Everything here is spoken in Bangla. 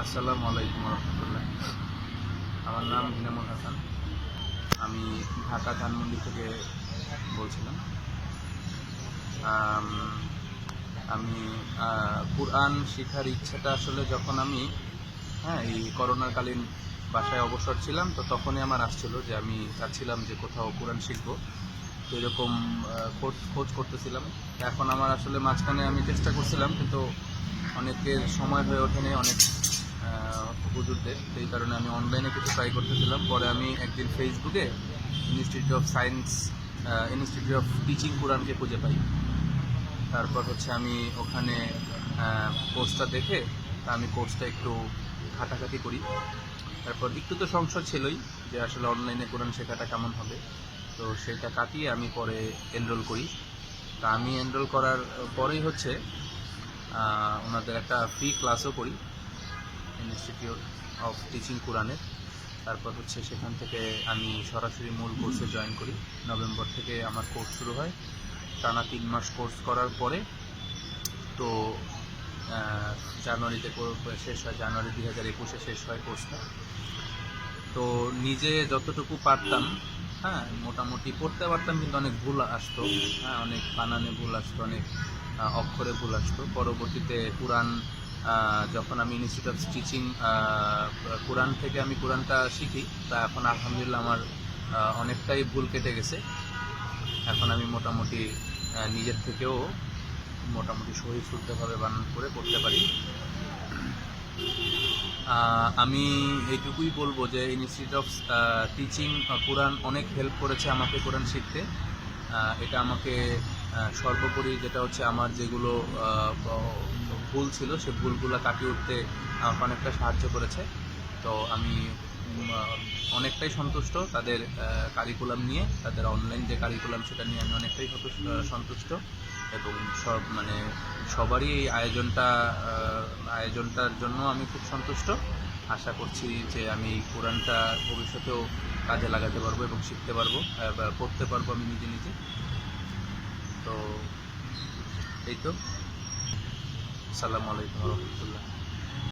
আসসালামু আলাইকুম রহমতুল্লাহ। আমার নাম ইনামুল হাসান। আমি ঢাকা ধানমন্ডি থেকে বলছিলাম। আম, আমি কুরআন শেখার ইচ্ছাটা আসলে যখন আমি এই করোনাকালীন বাসায় অবসর ছিলাম, তো তখনই আমার আসছিল যে আমি চাচ্ছিলাম যে কোথাও কোরআন শিখবো। তো এরকম খোঁজ খোঁজ করতেছিলাম। এখন আমার আসলে মাঝখানে আমি চেষ্টা করছিলাম, কিন্তু অনেকের সময় হয়ে ওঠেনি, অনেক হুজুরদের। সেই কারণে আমি অনলাইনে কিছু ট্রাই করতেছিলাম। পরে আমি একদিন ফেসবুকে institute of science, institute of teaching কোরআনকে খুঁজে পাই। তারপর হচ্ছে আমি ওখানে কোর্সটা দেখে আমি কোর্সটা একটু ঘাটাঘাটি করি। তারপর একটু তো সংশয় ছিলই যে আসলে অনলাইনে কোরআন শেখাটা কেমন হবে। তো সেটা কাটিয়ে আমি পরে এনরোল করি। তা আমি এনরোল করার পরেই হচ্ছে ওনাদের একটা ফ্রি ক্লাসও করি ইনস্টিটিউট অফ টিচিং কোরআনের। তারপর হচ্ছে সেখান থেকে আমি সরাসরি মূল কোর্সে জয়েন করি। নভেম্বর থেকে আমার কোর্স শুরু হয়। টানা 3 মাস কোর্স করার পরে তো জানুয়ারিতে শেষ হয়, জানুয়ারি 2021-এ শেষ হয় কোর্সটা। তো নিজে যতটুকু পারতাম, মোটামুটি পড়তে পারতাম, কিন্তু অনেক ভুল আসতো। অনেক বানানে ভুল আসতো, অনেক অক্ষরে ভুল আসতো। পরবর্তীতে কোরআন যখন আমি ইনস্টিটিউট অফ টিচিং কোরআন থেকে আমি কোরআনটা শিখি, তা এখন আলহামদুলিল্লাহ আমার অনেকটাই ভুল কেটে গেছে। এখন আমি মোটামুটি নিজের থেকেও মোটামুটি সহি শুদ্ধভাবে বানান করে পড়তে পারি। আমি এইটুকুই বলবো যে ইনস্টিটিউট অফ টিচিং কোরআন অনেক হেল্প করেছে আমাকে কোরআন শিখতে। এটা আমাকে সর্বোপরি যেটা হচ্ছে আমার যেগুলো ভুল ছিল, সে ভুলগুলো কাটিয়ে উঠতে আমাকে অনেকটা সাহায্য করেছে। তো আমি অনেকটাই সন্তুষ্ট তাদের কারিকুলাম নিয়ে, তাদের অনলাইন যে কারিকুলাম সেটা নিয়ে আমি অনেকটাই সন্তুষ্ট। এবং সবারই এই আয়োজনটার জন্য আমি খুব সন্তুষ্ট। আশা করছি যে আমি কোরআনটা ভবিষ্যতেও কাজে লাগাতে পারবো এবং শিখতে পারবো বা পড়তে পারবো আমি নিজে নিজে। তো এই তো। আসসালামু আলাইকুম রহমতুল্লাহ।